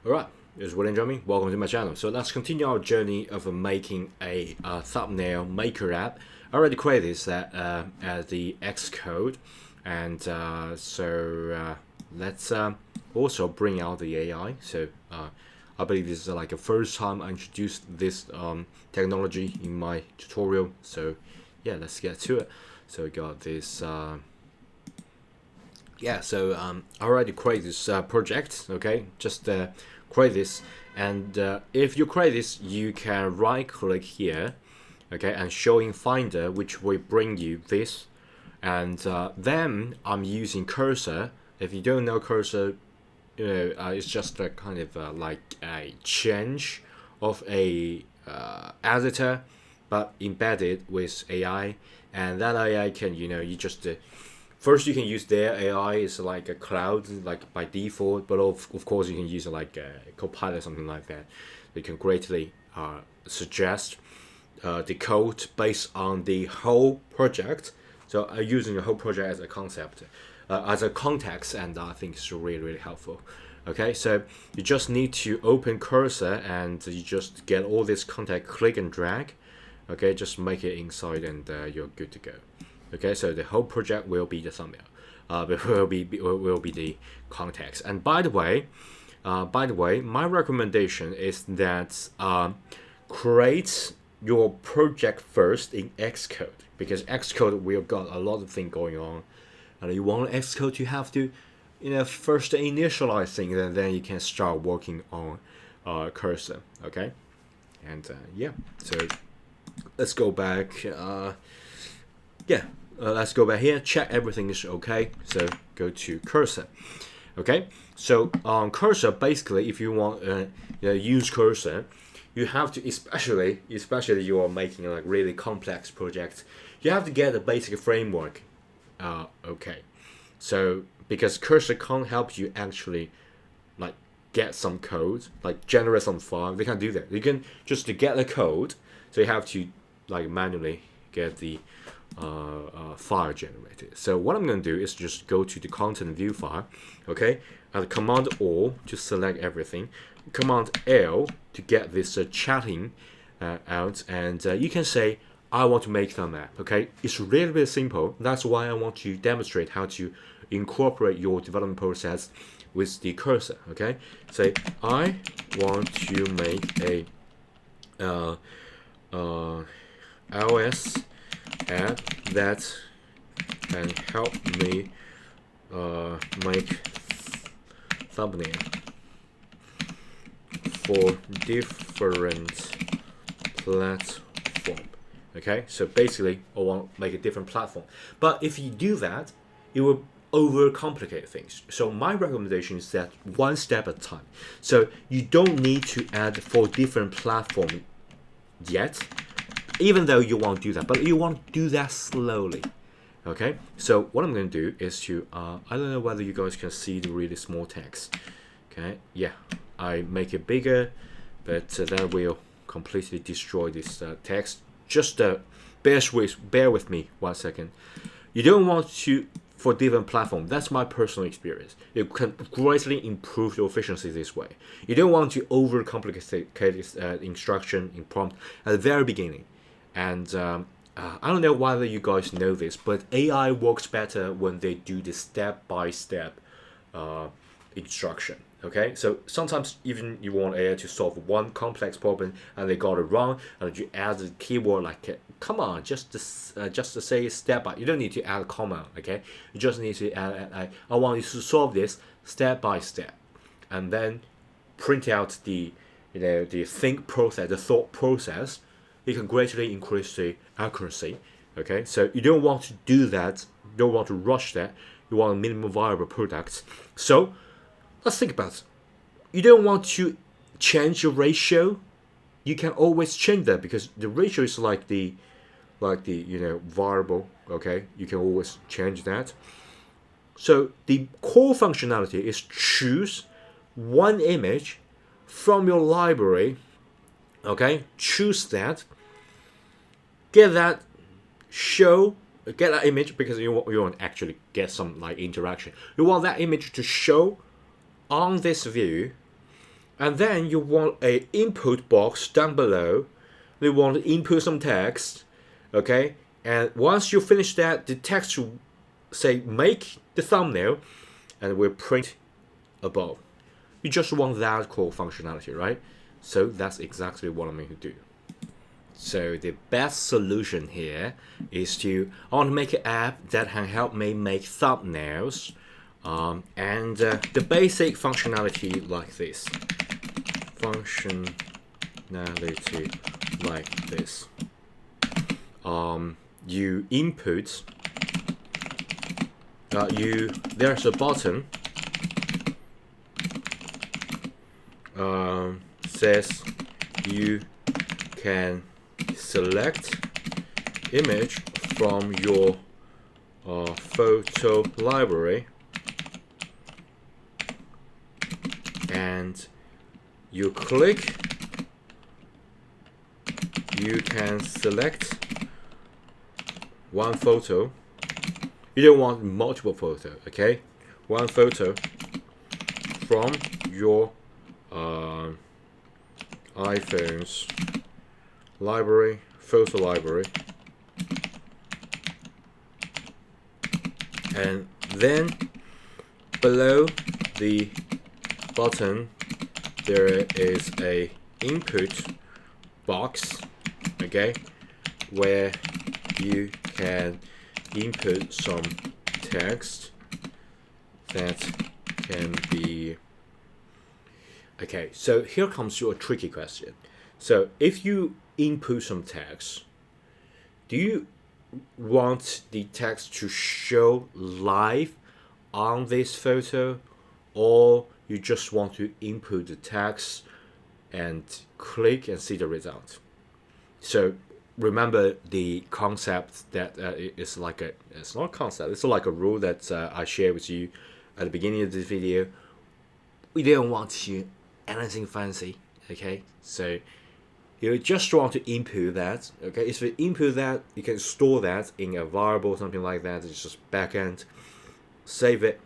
Alright, this is William Drumming. Welcome to my channel. So let's continue our journey of making a thumbnail maker app. I already created this as the Xcode, and let's also bring out the AI. So I believe this is like the first time I introduced this technology in my tutorial. So yeah, let's get to it. So we got this. I already created this project. Okay, just create this, and if you create this, you can right click here, okay, and show in Finder, which will bring you this, and then I'm using cursor. If you don't know cursor, it's just a kind of like a change of a editor, but embedded with AI, and that AI can, you just first you can use their AI is like a cloud, like by default, but of course you can use like a Copilot, something like that. They can greatly suggest the code based on the whole project. So using the whole project as a concept, as a context, and I think it's really helpful. Okay, so you just need to open cursor and you just get all this content, click and drag. Okay, just make it inside and you're good to go. Okay, so the whole project will be the thumbnail. Will be the context. And by the way, my recommendation is that create your project first in Xcode, because Xcode we've got a lot of things going on, and you want Xcode to have to, first initialize things, and then you can start working on cursor. Okay, and so let's go back. Let's go back here, check everything is okay. So go to cursor. Okay, so on cursor, basically, if you want use cursor, you have to, especially you are making like really complex projects, you have to get a basic framework. Okay, so because cursor can't help you actually like get some code, like generate some file. They can't do that. You can just to get the code, so you have to like manually get the file generated. So what I'm going to do is just go to the content view file, okay, and Command O to select everything, Command L to get this chatting out, and you can say I want to make them app. Okay, it's really bit simple. That's why I want to demonstrate how to incorporate your development process with the cursor. Okay, say I want to make a iOS app that can help me make thumbnail for different platform. Okay, so basically I want to make a different platform, but if you do that, it will overcomplicate things. So my recommendation is that one step at a time. So you don't need to add 4 different platforms yet, even though you want to do that, but you want to do that slowly. Okay, so what I'm going to do is to I don't know whether you guys can see the really small text. Okay, yeah, I make it bigger, but that will completely destroy this text. Just bear with me 1 second. You don't want to for different platform. That's my personal experience. You can greatly improve your efficiency this way. You don't want to overcomplicate instruction in prompt at the very beginning. And I don't know whether you guys know this, but AI works better when they do the step-by-step instruction. Okay, so sometimes even you want AI to solve one complex problem and they got it wrong, and you add a keyword like come on, just to say step by. You don't need to add a comma. Okay, you just need to add I want you to solve this step by step, and then print out the the thought process. You can greatly increase the accuracy. Okay, so you don't want to do that. You don't want to rush that. You want a minimum viable product. So let's think about it. You don't want to change your ratio. You can always change that, because the ratio is like the variable. Okay, you can always change that. So the core functionality is choose one image from your library. Okay, choose that. Get that image, because you want to actually get some like interaction. You want that image to show on this view, And then you want a input box down below. You want to input some text, okay? And once you finish that, the text will say make the thumbnail, and will print above. You just want that core functionality, right? So that's exactly what I'm going to do. So the best solution here is I want to make an app that can help me make thumbnails, and the basic functionality like this. You input. There's a button. Says you can select image from your photo library, and you click. You can select one photo. You don't want multiple photos, okay? One photo from your iPhone's library, photo library, and then below the button there is a input box, okay, where you can input some text that can be. Okay, so here comes your tricky question. So if you input some text, do you want the text to show live on this photo, or you just want to input the text and click and see the result? So remember the concept that it's not a concept, it's like a rule that I shared with you at the beginning of this video. We don't want to anything fancy, okay? So you just want to input that, okay? If you input that, you can store that in a variable, something like that. It's just backend, save it,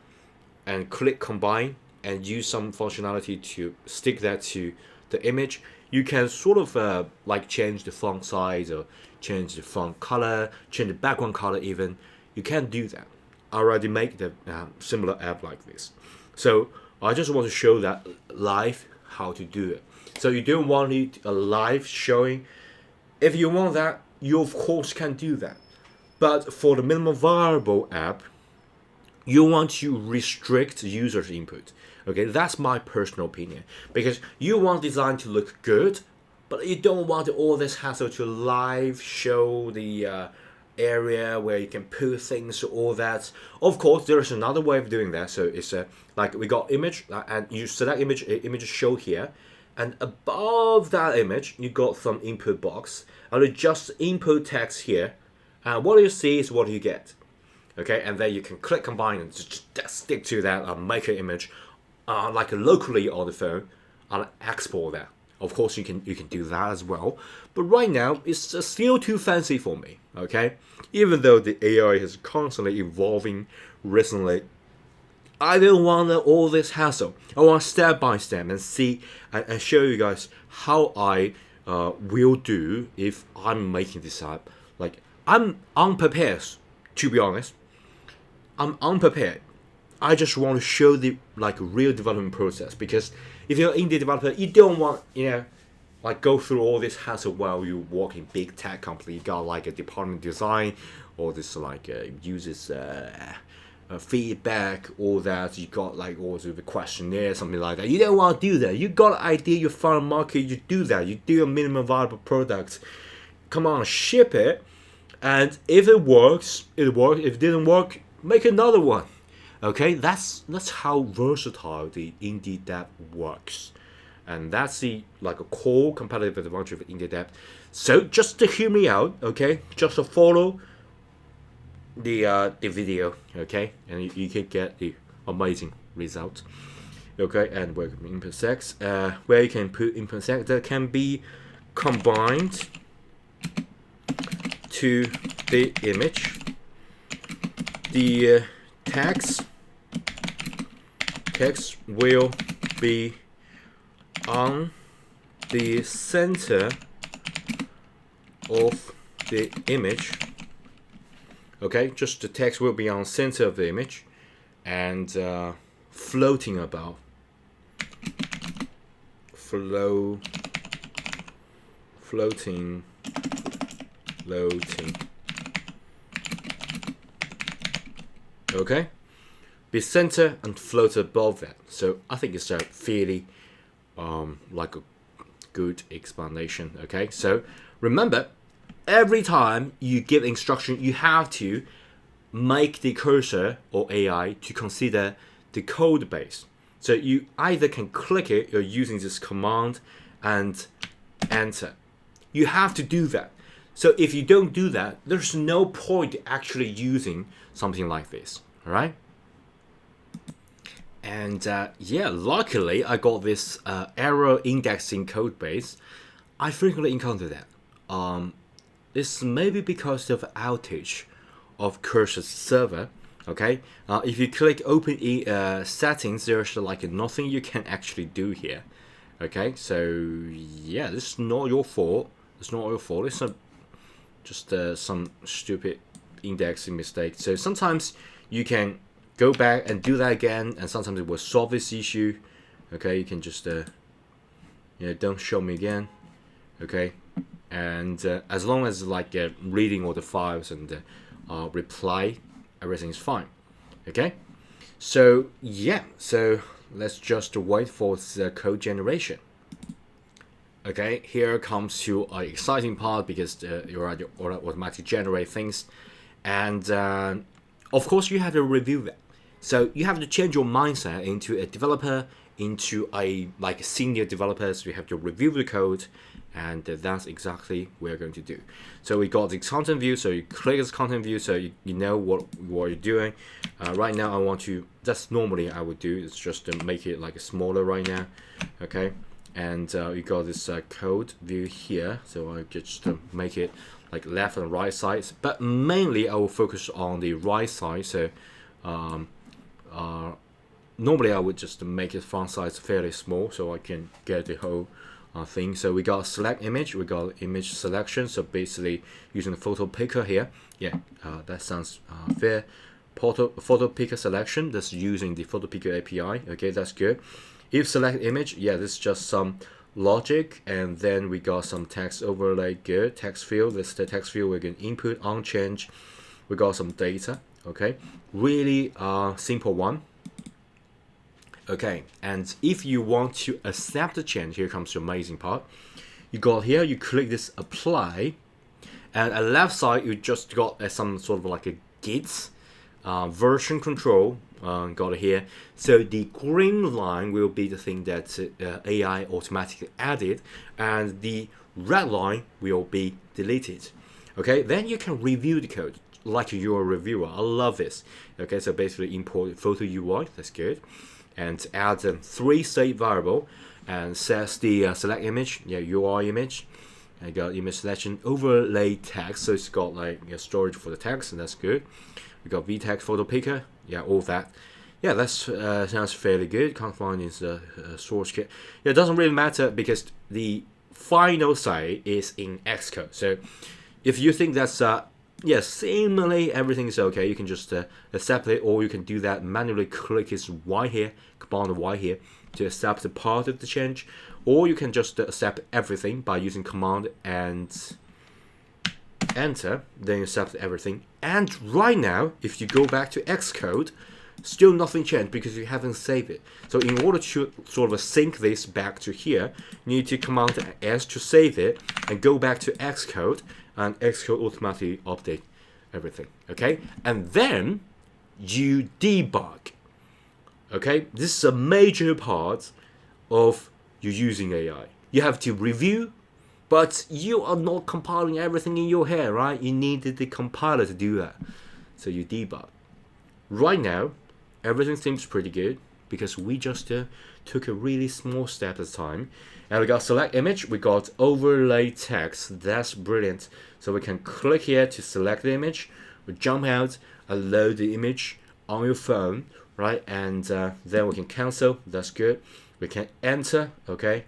and click combine, and use some functionality to stick that to the image. You can sort of like change the font size, or change the font color, change the background color even. You can do that. I already make the similar app like this. So I just want to show that live how to do it. So you don't want it a live showing. If you want that, you of course can do that. But for the minimum viable app, you want to restrict users' input. Okay, that's my personal opinion. Because you want design to look good, but you don't want all this hassle to live show the area where you can put things, all that. Of course, there's another way of doing that. So it's like we got image, and you select image show here, and above that image you got some input box, and you just input text here, and what you see is what you get. Okay, and then you can click combine and just stick to that and make an image like locally on the phone and export that. Of course, you can do that as well, but right now it's just still too fancy for me. Okay, even though the AI is constantly evolving recently, I don't want all this hassle. I want step by step and see and show you guys how I will do if I'm making this app. Like, I'm unprepared, to be honest. I'm unprepared. I just want to show the real development process, because if you're an indie developer, you don't want go through all this hassle while you work in big tech company. You got like a department design, or this users feedback, all that. You got also the questionnaire, something like that. You don't want to do that. You got an idea, you found a market, you do that. You do a minimum viable product. Come on, ship it, and if it works, it works. If it didn't work, make another one. Okay, that's how versatile the indie dev works, and that's the a core competitive advantage of indie dev. So just to hear me out, okay, just to follow the video, okay, and you can get the amazing result. Okay, and where input text, where you can put input text that can be combined to the image. The text will be on the center of the image. Okay, just the text will be on center of the image and floating about. Floating. Okay, be center and float above that. So I think it's a fairly like a good explanation. Okay, so remember, every time you give instruction, you have to make the cursor or AI to consider the code base. So you either can click it or using this command and enter. You have to do that. So if you don't do that, there's no point actually using something like this. All right. And yeah, luckily I got this error indexing code base. I frequently encounter that. This may be because of outage of Cursor's server. Okay, if you click open settings, there's like nothing you can actually do here. Okay, so yeah, this is not your fault. It's not your fault. It's just some stupid indexing mistake. So sometimes you can go back and do that again, and sometimes it will solve this issue. Okay, you can just don't show me again. Okay, and as long as like reading all the files and reply, everything is fine. Okay, so yeah, so let's just wait for the code generation. Okay, here comes to an exciting part because you automatically generate things, and of course you have to review that. So you have to change your mindset into a developer, into a like senior developer. So you have to review the code, and that's exactly what we're going to do. So we got the content view. So you click this content view, so you know what you're doing. Right now, I want to. That's normally I would do. It's just to make it like smaller right now. Okay, and you got this code view here. So I just make it like left and right sides, but mainly I will focus on the right side. So normally I would just make it font size fairly small so I can get the whole thing. So we got select image, we got image selection. So basically using the photo picker here. Yeah, that sounds fair. Photo picker selection, that's using the photo picker API. Okay, that's good. If select image, yeah, this is just some logic, and then we got some text overlay. Good. Text field, this is the text field. We can input on change. We got some data. Okay, really simple one. Okay, and if you want to accept the change, here comes the amazing part. You got here, you click this apply, and at left side you just got some sort of like a Git version control. Got it here. So the green line will be the thing that AI automatically added, and the red line will be deleted. Okay, then you can review the code like you're a reviewer. I love this. Okay, so basically import photo UI. That's good. And add 3 state variable and says the select image, yeah, UI image. I got image selection overlay text, so it's got like storage for the text, and that's good. We got vtext photo picker, yeah, all that. Yeah, that sounds fairly good. Can't find this source kit. Yeah, it doesn't really matter because the final site is in Xcode. So if you think that's yeah, seemingly everything is okay, you can just accept it, or you can do that manually. Click this Y here, command Y here to accept the part of the change, or you can just accept everything by using command and enter, then accept everything. And right now, if you go back to Xcode, still nothing changed because you haven't saved it. So in order to sort of sync this back to here, you need to command S to save it and go back to Xcode, and Xcode automatically update everything. Okay, and then you debug. Okay, this is a major part of you using AI. You have to review, but you are not compiling everything in your head, right? You needed the compiler to do that. So you debug. Right now, everything seems pretty good because we just took a really small step at a time. And we got select image, we got overlay text. That's brilliant. So we can click here to select the image. We jump out and load the image on your phone, right? And then we can cancel. That's good. We can enter, okay?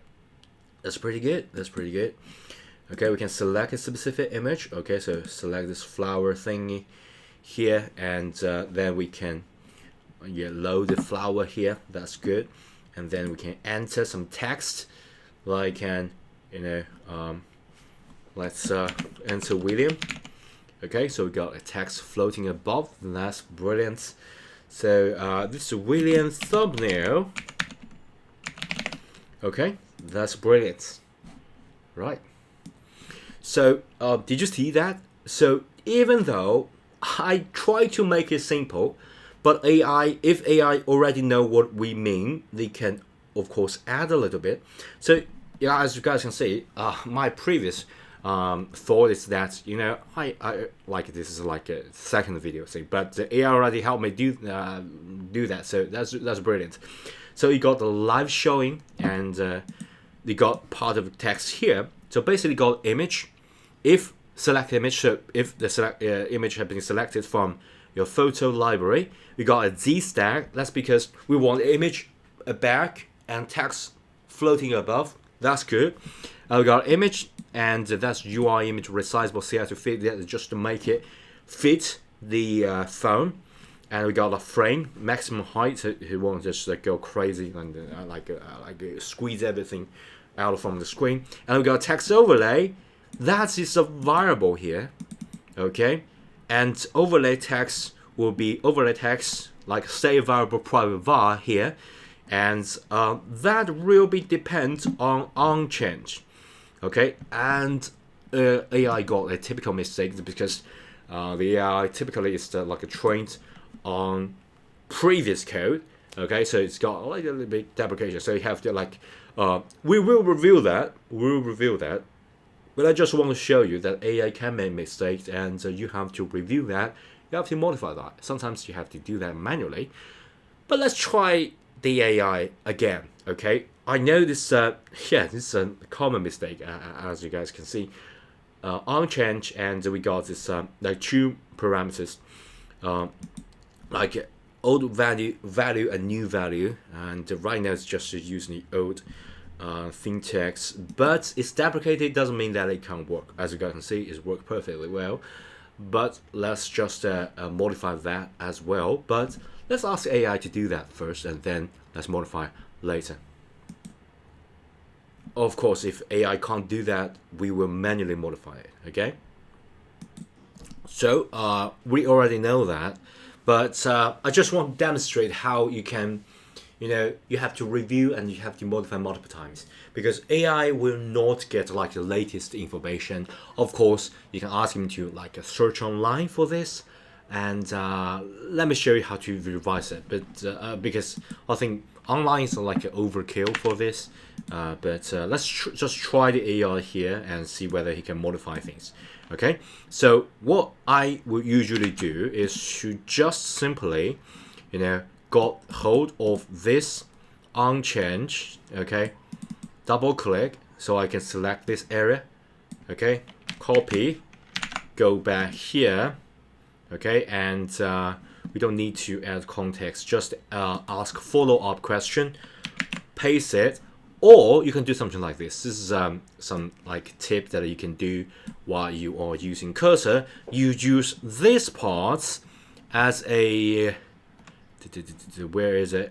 That's pretty good. That's pretty good. Okay, we can select a specific image. Okay, so select this flower thingy here, and then we can load the flower here. That's good. And then we can enter some text, like let's enter William. Okay, so we got a text floating above. That's brilliant. So this is William thumbnail. Okay, that's brilliant. Right. So did you see that? So even though I try to make it simple, but if AI already know what we mean, they can of course add a little bit. So yeah, as you guys can see, my previous thought is that I like this is like a second video thing, but the AI already helped me do that. So that's brilliant. So you got the live showing, and you got part of the text here. So basically, got image. If select image, so if the image has been selected from your photo library, we got a Z stack. That's because we want image back and text floating above. That's good. We got image, and that's UI image resizable CI to fit that, just to make it fit the phone. And we got a frame maximum height. So you won't just go crazy and squeeze everything out from the screen. And we got text overlay. That is a variable here, okay? And overlay text will be overlay text like save variable private var here, and that will be depend on change, okay? And AI got a typical mistake because the AI typically is like a trained on previous code, okay? So it's got like a little bit deprecation. So you have to we will review that. But I just want to show you that AI can make mistakes, and you have to review that. You have to modify that. Sometimes you have to do that manually. But let's try the AI again, okay? I know this, this is a common mistake, as you guys can see. On change, and we got this like two parameters, like old value and new value, and right now it's just using the old theme text, but it's deprecated. Doesn't mean that it can't work. As you guys can see, it's worked perfectly well. But let's just modify that as well. But let's ask AI to do that first, and then let's modify later. Of course, if AI can't do that, we will manually modify it. Okay. So we already know that, but I just want to demonstrate how you can. You have to review and you have to modify multiple times, because AI will not get like the latest information. Of course, you can ask him to search online for this, and let me show you how to revise it. But because I think online is like an overkill for this, but let's just try the AI here and see whether he can modify things. Okay, so what I would usually do is to just simply, got hold of this unchanged, okay, double click so I can select this area, okay, copy, go back here, okay, and we don't need to add context, just ask follow-up question, paste it, or you can do something like this. This is some tip that you can do while you are using cursor. You use this part as a where is it,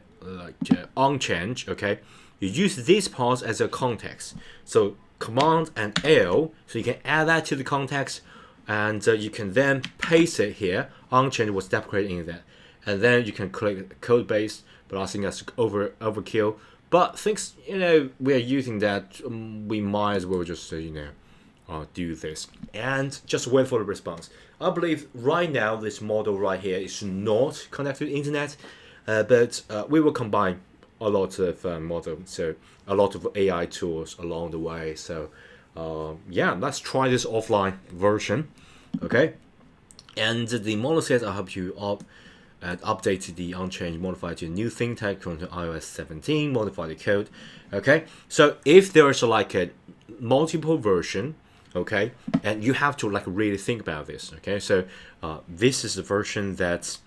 on change, okay? You use this part as a context, so command and L, so you can add that to the context, and you can then paste it here. On change was deprecated in that, and then you can click code base, but I think that's overkill. But things, we are using that, we might as well just do this and just wait for the response. I believe right now this model right here is not connected to the internet, but we will combine a lot of models, so a lot of AI tools along the way. So yeah, let's try this offline version, okay? And the model says I hope you updated the unchanged, modified to a new thing tag according to iOS 17, modify the code, okay? So if there's a multiple version, okay, and you have to really think about this, okay? So this is the version that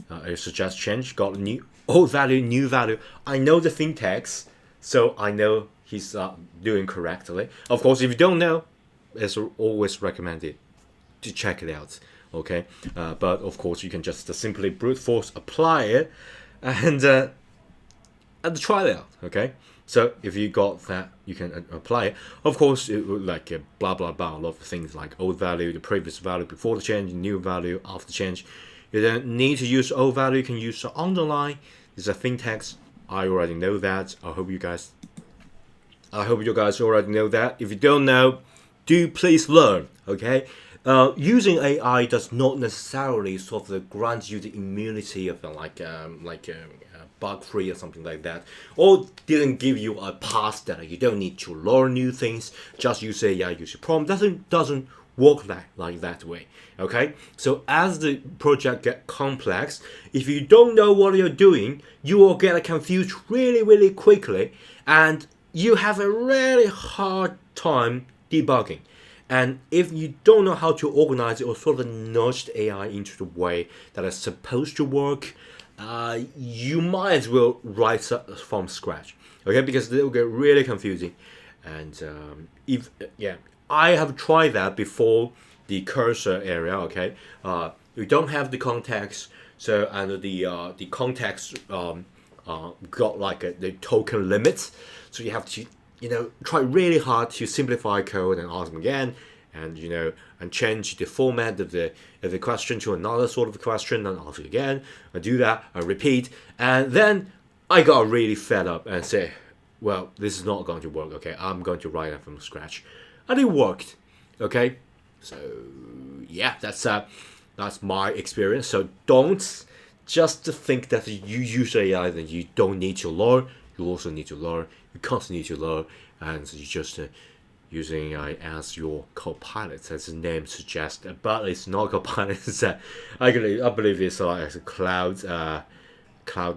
I suggest change, got new old value, new value. I know the theme tags, so I know he's doing correctly. Of course, if you don't know, it's always recommended to check it out. Okay, but of course you can just simply brute force apply it and try it out. Okay, so if you got that, you can apply it. Of course, it would like blah blah blah, a lot of things like old value, the previous value before the change, new value after the change. You don't need to use old value. You can use the underline. It's a syntax. I already know that. I hope you guys already know that. If you don't know, do please learn. Okay. Using AI does not necessarily sort of grant you the immunity of bug-free or something like that, or didn't give you a pass that you don't need to learn new things. Just use AI, use your prompt. Doesn't work like that way. Okay, so as the project get complex, if you don't know what you're doing, you will get confused really quickly, and you have a really hard time debugging. And if you don't know how to organize it or sort of nudge the AI into the way that it's supposed to work, you might as well write from scratch, okay? Because they will get really confusing. And I have tried that before the cursor area, okay? You don't have the context, so and the context got like the token limits, so you have to try really hard to simplify code and ask them again, and and change the format of the question to another sort of question, and ask it again, and do that, and repeat, and then I got really fed up and say, well, this is not going to work. Okay, I'm going to write it from scratch, and it worked. Okay, so yeah, that's my experience. So don't just think that you use AI then you don't need to learn. You also need to learn. You constantly need to learn, and you just using AI as your co-pilot, as the name suggests. But it's not co-pilot. It's I believe it's like a cloud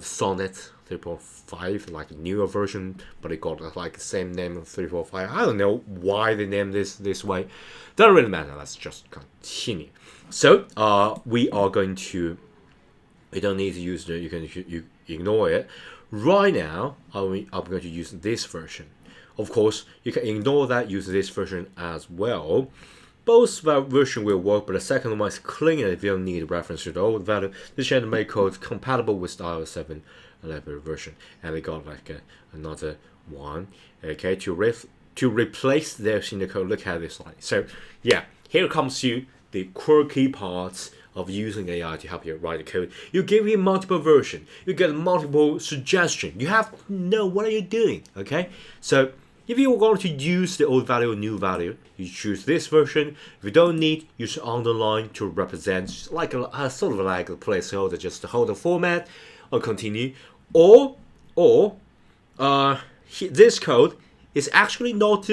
Sonnet 3.5, like a newer version, but it got like the same name of 3.5. I don't know why they named this way. Doesn't really matter. Let's just continue. So we are going to. You don't need to use it. You ignore it. Right now, I'm going to use this version. Of course, you can ignore that, use this version as well. Both versions will work, but the second one is cleaner if you don't need reference to the old value. This change make code compatible with the iOS 7 11 version. And we got like another one, okay, to replace this in the code. Look at this line. So yeah, here comes you the quirky parts of using AI to help you write the code. You give him multiple versions. You get multiple suggestions. You have to know what are you doing, okay? So if you are going to use the old value or new value, you choose this version. If you don't need, use underline to represent like a sort of like a placeholder just to hold the format or continue. Or this code is actually not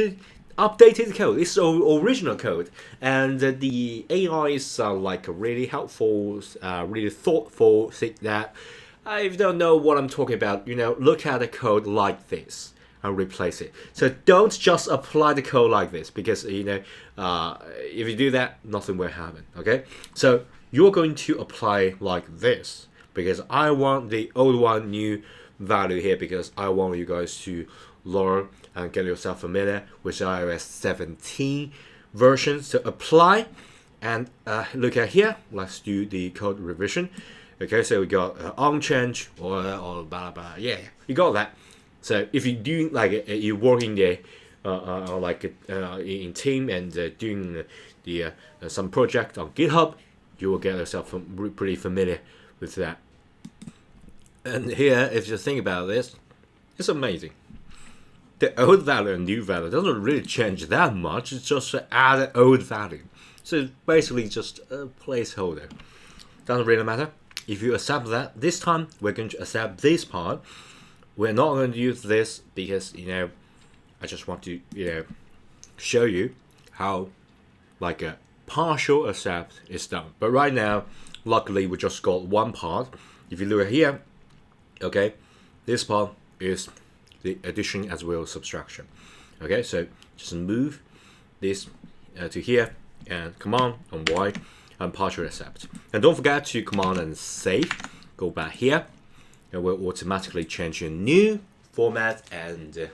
updated code. It's original code, and the AI is like really helpful, really thoughtful. Think that if you don't know what I'm talking about, look at the code like this and replace it. So don't just apply the code like this, because if you do that, nothing will happen. Okay, so you're going to apply like this, because I want the old one, new value here, because I want you guys to learn and get yourself familiar with iOS 17 version. So apply and look at here. Let's do the code revision. Okay, so we got on change or blah blah. Yeah, you got that. So if you do like you working there in team and doing the some project on GitHub, you will get yourself pretty familiar with that. And here, if you think about this, it's amazing. The old value and new value doesn't really change that much. It's just add an old value. So it's basically just a placeholder. Doesn't really matter. If you accept that, this time we're going to accept this part. We're not going to use this because, I just want to, show you how like a partial accept is done. But right now, luckily, we just got one part. If you look at here, okay, this part is the addition as well as subtraction. Okay, so just move this to here and command on Y and partial accept. And don't forget to command and save. Go back here, and we'll automatically change your new format and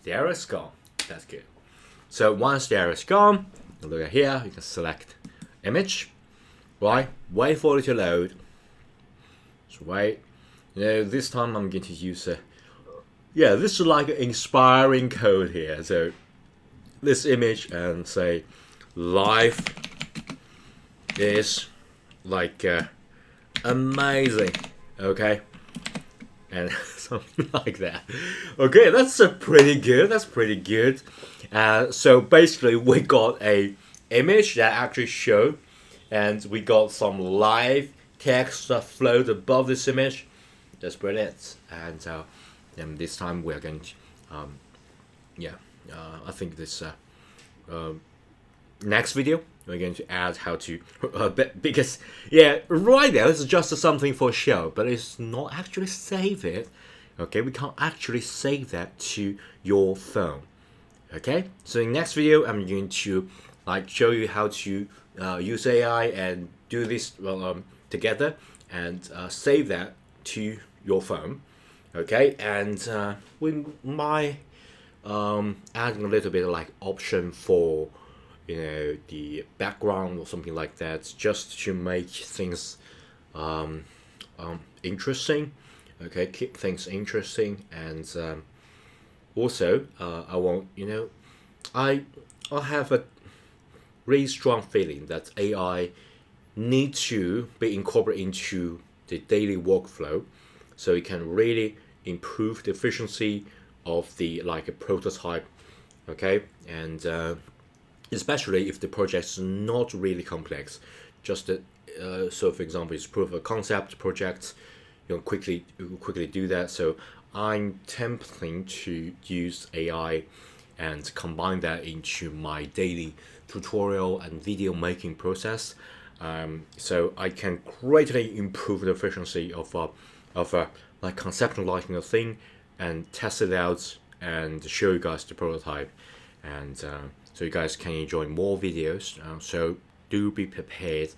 the error is gone. That's good. So once the error is gone, look at here, you can select image, right? Wait for it to load. So wait. This time I'm going to use this is like an inspiring code here. So this image and say life is like amazing, okay, and something like that. Okay, that's pretty good. That's pretty good. So basically, we got a image that actually showed, and we got some live text that flowed above this image. That's brilliant. And this time we are going to, I think this next video we're going to add how to because right now this is just something for show, but it's not actually save it. Okay, we can't actually save that to your phone. Okay, so in next video I'm going to show you how to use AI and do this together and save that to your phone. Okay, and we might adding a little bit of option for the background or something like that, just to make things interesting. Okay, keep things interesting. And also I want I have a really strong feeling that AI needs to be incorporated into the daily workflow, so it can really improve the efficiency of the a prototype. Okay, and especially if the project is not really complex, just so for example it's proof of concept project, quickly do that. So I'm tempting to use AI and combine that into my daily tutorial and video making process, so I can greatly improve the efficiency of conceptualizing a thing and test it out and show you guys the prototype, and so you guys can enjoy more videos. So do be prepared.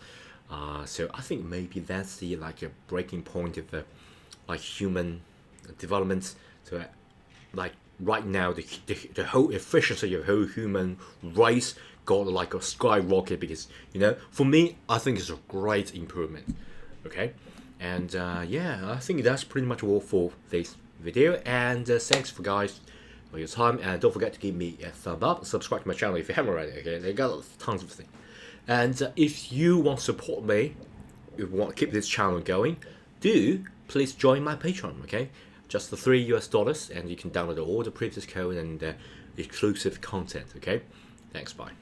So I think maybe that's the a breaking point of the human development. So right now the whole efficiency of the whole human race got a skyrocket, because for me I think it's a great improvement. Okay, and I think that's pretty much all for this video, and thanks for your time, and don't forget to give me a thumb up, subscribe to my channel if you haven't already. Okay, they got tons of things, and if you want to support me, if you want to keep this channel going, please join my Patreon. Okay, just the $3 US, and you can download all the previous code and exclusive content. Okay, thanks, bye.